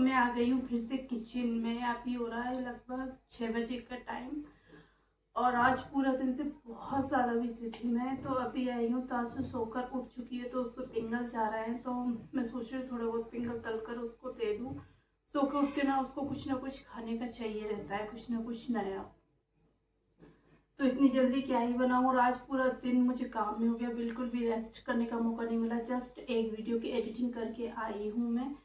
मैं आ गई हूँ फिर से किचन में। अभी हो रहा है लगभग 6 बजे का टाइम और आज पूरा दिन से बहुत ज़्यादा बिजी थी मैं। तो अभी आई हूँ, तासु सोकर उठ चुकी है तो उसको पिंगल जा रहा है, तो मैं सोच रही हूँ थोड़ा बहुत पिंगल तल कर उसको दे दूँ। सो के उठते ना उसको कुछ ना कुछ खाने का चाहिए रहता है, कुछ ना कुछ नया। तो इतनी जल्दी क्या ही बनाऊँ, और आज पूरा दिन मुझे काम में हो गया, बिल्कुल भी रेस्ट करने का मौका नहीं मिला। जस्ट एक वीडियो की एडिटिंग करके आई हूँ मैं।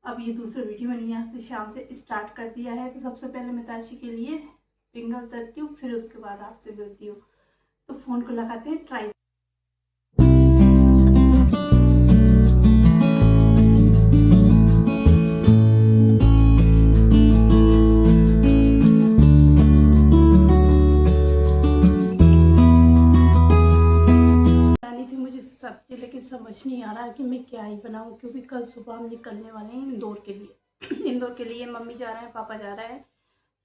अब ये दूसरा वीडियो मैंने यहाँ से शाम से स्टार्ट कर दिया है। तो सबसे पहले मैं ताशी के लिए फिंगर करती हूँ, फिर उसके बाद आपसे मिलती हूँ। तो फ़ोन को लगाते हैं ट्राई। बनानी थी मुझे सब्जी, लेकिन समझ नहीं आ रहा है कि मैं क्या ही बनाऊँ, क्योंकि कल सुबह हम निकलने वाले हैं इंदौर के लिए। इंदौर के लिए मम्मी जा रहे हैं, पापा जा रहे हैं,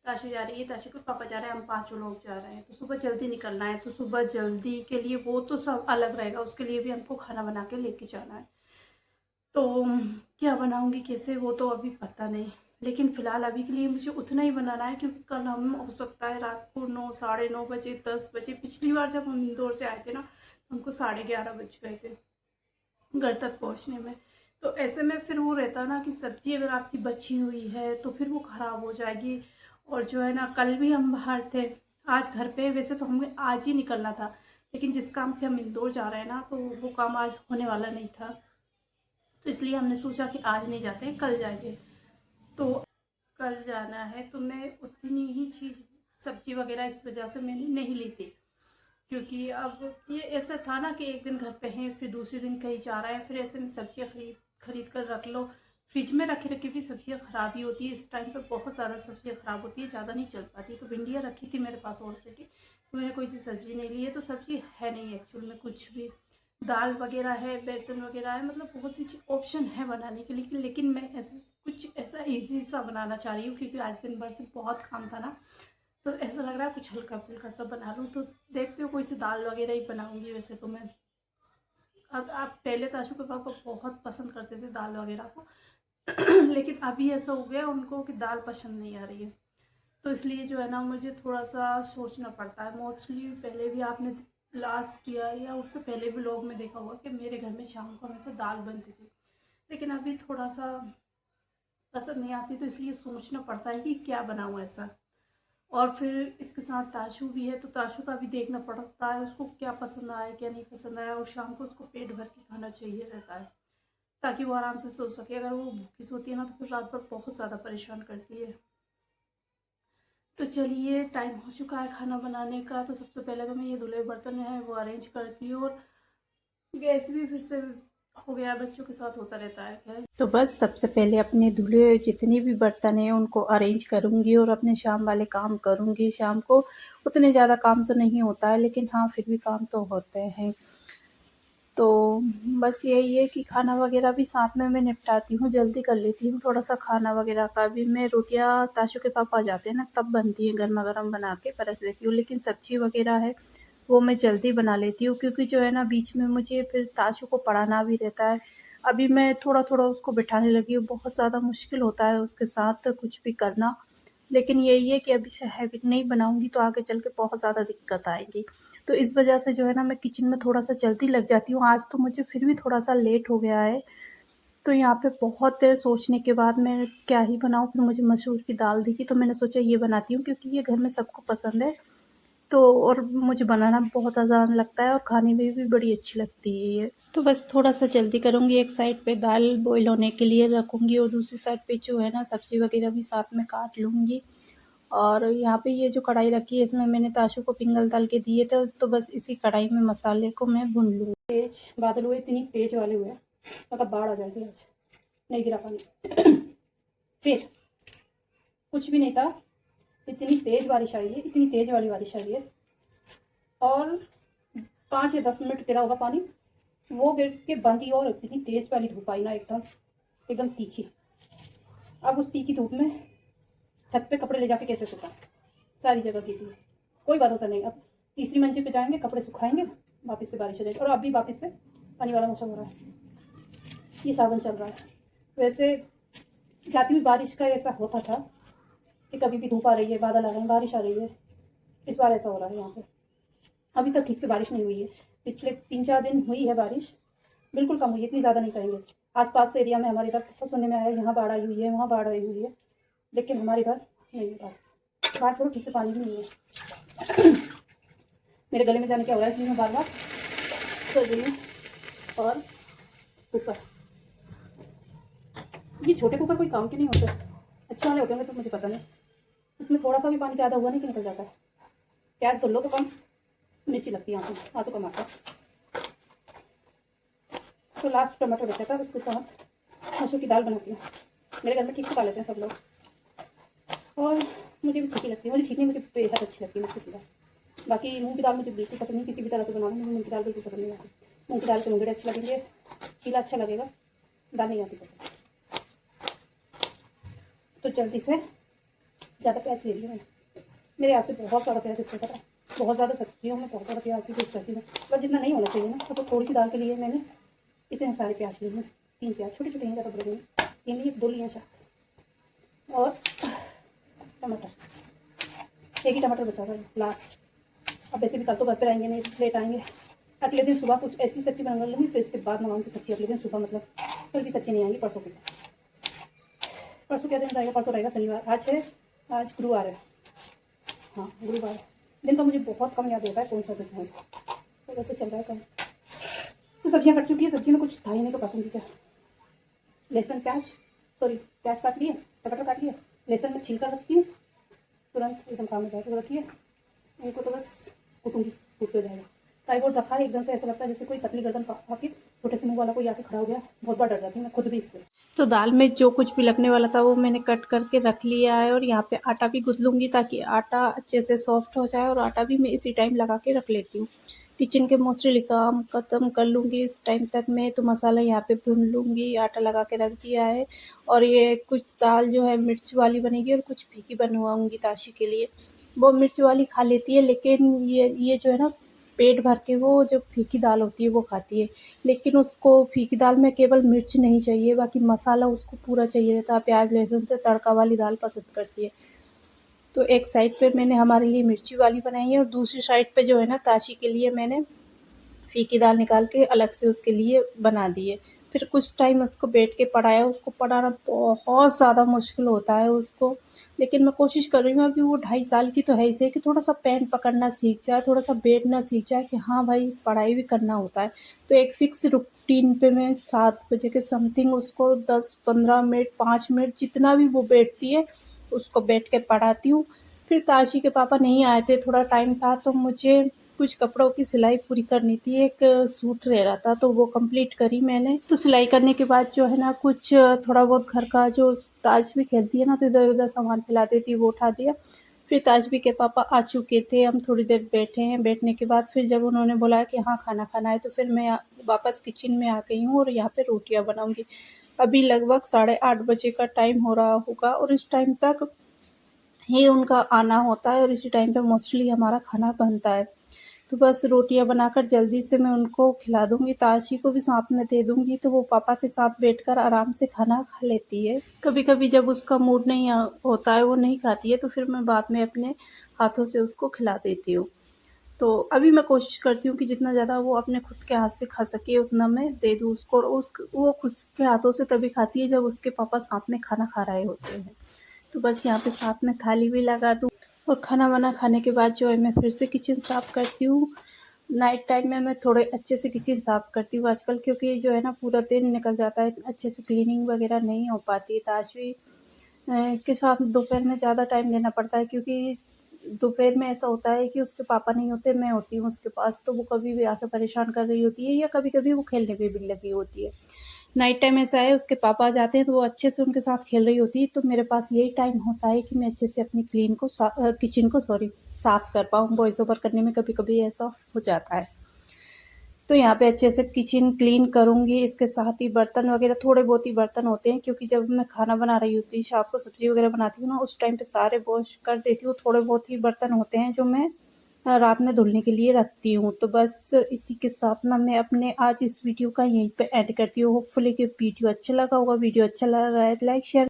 ताशु जा रही है, ताशु के पापा जा रहे हैं, हम पांचों लोग जा रहे हैं। तो सुबह जल्दी निकलना है, तो सुबह जल्दी के लिए वो तो सब अलग रहेगा, उसके लिए भी हमको खाना बना के लेके जाना है। तो क्या बनाऊंगी कैसे, वो तो अभी पता नहीं। लेकिन फ़िलहाल अभी के लिए मुझे उतना ही बनाना है, क्योंकि कल हम हो सकता है रात को 9, साढ़े 9 बजे, 10 बजे, पिछली बार जब हम इंदौर से आए थे ना, तो हमको 11:30 बज गए थे घर तक पहुंचने में। तो ऐसे में फिर वो रहता ना कि सब्जी अगर आपकी बची हुई है तो फिर वो ख़राब हो जाएगी। और जो है ना, कल भी हम बाहर थे, आज घर पे। वैसे तो हमें आज ही निकलना था, लेकिन जिस काम से हम इंदौर जा रहे हैं ना, तो वो काम आज होने वाला नहीं था। तो इसलिए हमने सोचा कि आज नहीं जाते हैं, कल जाएंगे। तो कल जाना है, तो मैं उतनी ही चीज़ सब्जी वगैरह इस वजह से मैंने नहीं ली थी, क्योंकि अब ये ऐसा था ना कि एक दिन घर पे हैं, फिर दूसरे दिन कहीं जा रहे हैं, फिर ऐसे में सब्जियां खरीद खरीद कर रख लो। फ्रिज में रखे रखे भी सब्जियां ख़राब ही होती है। इस टाइम पे बहुत ज़्यादा सब्जियां ख़राब होती है, ज़्यादा नहीं चल पाती। तो भिंडियाँ रखी थी मेरे पास ऑलरेडी, तो मैंने कोई सी सब्ज़ी नहीं ली है। तो सब्ज़ी है नहीं एक्चुअल में कुछ भी। दाल वगैरह है, बेसन वगैरह है, मतलब बहुत सी ऑप्शन है बनाने के लिए। लेकिन मैं ऐसे कुछ ऐसा ईजी सा बनाना चाह रही हूँ, क्योंकि आज दिन भर से बहुत काम था ना, तो ऐसा लग रहा है कुछ हल्का फुल्का सा बना लूँ। तो देखते हो, कोई सी दाल वगैरह ही बनाऊंगी वैसे तो मैं। अब आप पहले ताशु के पापा बहुत पसंद करते थे दाल वगैरह को, लेकिन अभी ऐसा हो गया उनको कि दाल पसंद नहीं आ रही है। तो इसलिए जो है ना, मुझे थोड़ा सा सोचना पड़ता है। मोस्टली पहले भी आपने लास्ट ईयर या उससे पहले भी लोग में देखा होगा कि मेरे घर में शाम को हमेशा दाल बनती थी, लेकिन अभी थोड़ा सा पसंद नहीं आती। तो इसलिए सोचना पड़ता है कि क्या बनाऊँ ऐसा। और फिर इसके साथ ताशु भी है, तो ताशु का भी देखना पड़ता है, उसको क्या पसंद आया क्या नहीं पसंद आया। और शाम को उसको पेट भर के खाना चाहिए रहता है, ताकि वो आराम से सो सके। अगर वो भूखी सोती है ना, तो फिर रात भर बहुत ज़्यादा परेशान करती है। तो चलिए, टाइम हो चुका है खाना बनाने का। तो सबसे पहले तो मैं ये धुले बर्तन है वो अरेंज करती हूँ, और गैस भी फिर से हो गया, बच्चों के साथ होता रहता है खैर। तो बस सबसे पहले अपने धुले हुए जितने भी बर्तन हैं उनको अरेंज करूँगी, और अपने शाम वाले काम करूँगी। शाम को उतने ज़्यादा काम तो नहीं होता है, लेकिन हाँ फिर भी काम तो होते हैं। तो बस यही है कि खाना वगैरह भी साथ में मैं निपटाती हूँ, जल्दी कर लेती हूँ थोड़ा सा खाना वगैरह का भी। मैं रोटियाँ ताशु के पापा आ जाते हैं ना, तब बनती हैं, गर्मा गर्म बना के परस देती हूँ। लेकिन सब्जी वगैरह है वो मैं जल्दी बना लेती हूँ, क्योंकि जो है ना, बीच में मुझे फिर ताशु को पढ़ाना भी रहता है। अभी मैं थोड़ा थोड़ा उसको बिठाने लगी हूँ, बहुत ज़्यादा मुश्किल होता है उसके साथ कुछ भी करना। लेकिन यही है कि अभी से हैबिट नहीं बनाऊँगी तो आगे चल के बहुत ज़्यादा दिक्कत आएगी। तो इस वजह से जो है ना, मैं किचन में थोड़ा सा जल्दी लग जाती हूँ। आज तो मुझे फिर भी थोड़ा सा लेट हो गया है। तो यहाँ पे बहुत देर सोचने के बाद मैं क्या ही बनाऊँ, फिर मुझे मसूर की दाल दिखी, तो मैंने सोचा ये बनाती हूँ, क्योंकि ये घर में सबको पसंद है। तो और मुझे बनाना बहुत आसान लगता है, और खाने में भी बड़ी अच्छी लगती है ये। तो बस थोड़ा सा जल्दी करूँगी, एक साइड पे दाल बॉईल होने के लिए रखूँगी, और दूसरी साइड पे जो है ना, सब्ज़ी वगैरह भी साथ में काट लूँगी। और यहाँ पे ये जो कढ़ाई रखी है, इसमें मैंने ताशु को पिंगल डाल के दिए थे, तो बस इसी कढ़ाई में मसाले को मैं भून लूँगी। तेज बादल हुए, इतनी तेज वाले हुए, मतलब बाढ़ आ जाएगी आज। नहीं गिरा पानी। फिर कुछ भी नहीं था, इतनी तेज बारिश आई है, इतनी तेज वाली बारिश आई है, और 5 या 10 मिनट गिरा होगा पानी, वो गिर के बंद ही। और इतनी तेज वाली धूप आई ना, एकदम एकदम तीखी। अब उस तीखी धूप में छत पे कपड़े ले जाके कैसे सुखाएं, सारी जगह गिरी है, कोई भरोसा नहीं। अब तीसरी मंजिल पे जाएंगे, कपड़े सुखाएंगे, वापस से बारिश आ जाएगी। और अभी वापस से पानी वाला मौसम हो रहा है, ये सावन चल रहा है। वैसे जाती हुई बारिश का ऐसा होता था कि कभी भी धूप आ रही है, बादल आ रहे हैं, बारिश आ रही है। इस बार ऐसा हो रहा है यहाँ पे। अभी तक ठीक से बारिश नहीं हुई है। पिछले 3-4 दिन हुई है बारिश, बिल्कुल कम हुई है, इतनी ज़्यादा नहीं कहेंगे। आसपास एरिया में हमारे इधर तो सुनने में आया यहाँ बाढ़ आई हुई है, वहाँ बाढ़ आई हुई है, लेकिन हमारे इधर नहीं है बाढ़। बाढ़ छोड़ो, ठीक से पानी भी नहीं है। मेरे गले में जाने क्या हो रहा है, इसलिए मैं बार बार कर रही हूँ। और कुकर, ये छोटे कुकर कोई काम के नहीं होते, अच्छे वाले होते हैं तो मुझे पता नहीं। इसमें थोड़ा सा भी पानी ज़्यादा हुआ नहीं कि निकल जाता है। प्याज धुल लो तो कम, मिर्ची लगती है आंसू कम आता है। तो लास्ट टमाटर बचा था, उसके साथ मसूर की दाल बनाती हूँ। मेरे घर में ठीक से खा लेते हैं सब लोग, और मुझे भी ठीक लगती है। मुझे ठीक नहीं, मुझे बेहद अच्छी लगती है मसूर की दाल। बाकी मूंग की दाल मुझे बिल्कुल पसंद नहीं, किसी भी तरह से बना लूँ मुझे मूंग की दाल बिल्कुल पसंद नहीं आती। मूंग की दाल के मुंगड़े अच्छे लगेंगे, चीला अच्छा लगेगा, दाल नहीं आती पसंद। तो जल्दी से ज़्यादा प्याज ले लिया मैंने, मेरे हाथ से बहुत सारा प्याज उठता था, बहुत ज़्यादा सब्जियों में बहुत सारा प्याज यूज़ करती हूँ, बस जितना नहीं होना चाहिए ना। तो थोड़ी सी दाल के लिए मैंने इतने सारे प्याज लिए हैं, 3 प्याज, छोटे छोटे हैं, ज़्यादा बड़े नहीं, 3 लिए, 2 लिए शायद। और टमाटर, एक ही टमाटर बचा था लास्ट। अब वैसे भी कल तो घर पर आएंगे नहीं, लेट आएंगे। अगले दिन सुबह कुछ ऐसी सब्जी बना लूँगी, फिर इसके बाद मंगाऊंगी की सब्जी। अगले दिन सुबह मतलब कल की सब्जी नहीं आएगी, परसों की। परसों क्या दिन रहेगा, परसों रहेगा शनिवार। आज गुरुवार है, हाँ गुरुवार। दिन तो मुझे बहुत कम याद होता है कौन सा दिन है, तो वैसे चल रहा है कम। तो सब्जियां कट चुकी है, सब्जी में कुछ था ही नहीं तो काटूंगी क्या। लहसुन प्याज काट लिए, टमाटर काट लिया, लहसुन में छिलका रखती हूँ, तुरंत एकदम काम हो जाएगा। रखिए इनको तो बस कूटूंगी, कूट हो जाएगा। ट्राइपॉड रखा है, एकदम से ऐसा लगता है जैसे कोई पतली गर्दन आके छोटे से मुंह वाला कोई आके खड़ा हो गया। बहुत बार डर जाती हूँ मैं खुद भी इससे। तो दाल में जो कुछ भी लगने वाला था वो मैंने कट करके रख लिया है, और यहाँ पे आटा भी गूंथ लूँगी ताकि आटा अच्छे से सॉफ्ट हो जाए। और आटा भी मैं इसी टाइम लगा के रख लेती हूँ। किचन के मोस्टली काम ख़त्म कर लूँगी इस टाइम तक मैं। तो मसाला यहाँ पे भून लूँगी, आटा लगा के रख दिया है। और ये कुछ दाल जो है मिर्च वाली बनेगी और कुछ फीकी बनवाऊँगी ताशी के लिए। वो मिर्च वाली खा लेती है, लेकिन ये जो है ना पेट भर के वो जो फीकी दाल होती है वो खाती है। लेकिन उसको फीकी दाल में केवल मिर्च नहीं चाहिए, बाकी मसाला उसको पूरा चाहिए रहता है। प्याज लहसुन से तड़का वाली दाल पसंद करती है। तो एक साइड पे मैंने हमारे लिए मिर्ची वाली बनाई है, और दूसरी साइड पे जो है ना ताशी के लिए मैंने फीकी दाल निकाल के अलग से उसके लिए बना दी है। फिर कुछ टाइम उसको बैठ के पढ़ाया। उसको पढ़ाना बहुत ज़्यादा मुश्किल होता है उसको, लेकिन मैं कोशिश कर रही हूँ। अभी वो 2.5 साल की तो है इसे कि थोड़ा सा पेन पकड़ना सीख जाए, थोड़ा सा बैठना सीख जाए कि हाँ भाई पढ़ाई भी करना होता है। तो एक फिक्स रूटीन पे मैं 7 बजे के समथिंग उसको 10-15 मिनट 5 मिनट जितना भी वो बैठती है उसको बैठ के पढ़ाती हूँ। फिर ताशी के पापा नहीं आए थे, थोड़ा टाइम था, तो मुझे कुछ कपड़ों की सिलाई पूरी करनी थी। एक सूट रह रहा था तो वो कंप्लीट करी मैंने। तो सिलाई करने के बाद जो है ना कुछ थोड़ा बहुत घर का जो ताज भी खेलती है ना तो इधर उधर सामान फैला देती, वो उठा दिया। फिर ताजबी के पापा आ चुके थे, हम थोड़ी देर बैठे हैं। बैठने के बाद फिर जब उन्होंने बोला कि हाँ खाना खाना है, तो फिर मैं वापस किचन में आ गई हूँ और यहाँ पे रोटियाँ बनाऊँगी। अभी लगभग 8:30 बजे का टाइम हो रहा होगा, और इस टाइम तक ही उनका आना होता है और इसी टाइम पे मोस्टली हमारा खाना बनता है। तो बस रोटियां बनाकर जल्दी से मैं उनको खिला दूंगी, ताशी को भी साथ में दे दूंगी, तो वो पापा के साथ बैठकर आराम से खाना खा लेती है। कभी कभी जब उसका मूड नहीं होता है, वो नहीं खाती है, तो फिर मैं बाद में अपने हाथों से उसको खिला देती हूँ। तो अभी मैं कोशिश करती हूँ कि जितना ज़्यादा वो अपने खुद के हाथ से खा सके उतना मैं दे दूँ उसको। और वो खुद के हाथों से तभी खाती है जब उसके पापा साथ में खाना खा रहे होते हैं। तो बस यहाँ पे साथ में थाली भी लगा दूँ, और खाना वाना खाने के बाद जो है मैं फिर से किचन साफ़ करती हूँ। नाइट टाइम में मैं थोड़े अच्छे से किचन साफ़ करती हूँ आजकल, क्योंकि जो है ना पूरा दिन निकल जाता है, अच्छे से क्लीनिंग वगैरह नहीं हो पाती है। ताशवी के साथ दोपहर में ज़्यादा टाइम देना पड़ता है, क्योंकि दोपहर में ऐसा होता है कि उसके पापा नहीं होते, मैं होती हूँ उसके पास, तो वो कभी भी आके परेशान कर रही होती है, या कभी कभी वो खेलने पे भी लगी होती है। नाइट टाइम ऐसा है उसके पापा आ जाते हैं तो वो अच्छे से उनके साथ खेल रही होती है, तो मेरे पास यही टाइम होता है कि मैं अच्छे से अपनी किचन को साफ़ कर पाऊँ। वॉइस ओवर करने में कभी कभी ऐसा हो जाता है। तो यहाँ पे अच्छे से किचन क्लीन करूँगी। इसके साथ ही बर्तन वगैरह थोड़े बहुत ही बर्तन होते हैं, क्योंकि जब मैं खाना बना रही होती हूँ, शाम को सब्ज़ी वगैरह बनाती हूँ ना, उस टाइम पे सारे वॉश कर देती हूँ। थोड़े बहुत ही बर्तन होते हैं जो मैं रात में धुलने के लिए रखती हूँ। तो बस इसी के साथ ना मैं अपने आज इस वीडियो का यहीं पे एंड करती हूँ। होपफुली कि वीडियो अच्छा लगा होगा। वीडियो अच्छा लगा है लाइक शेयर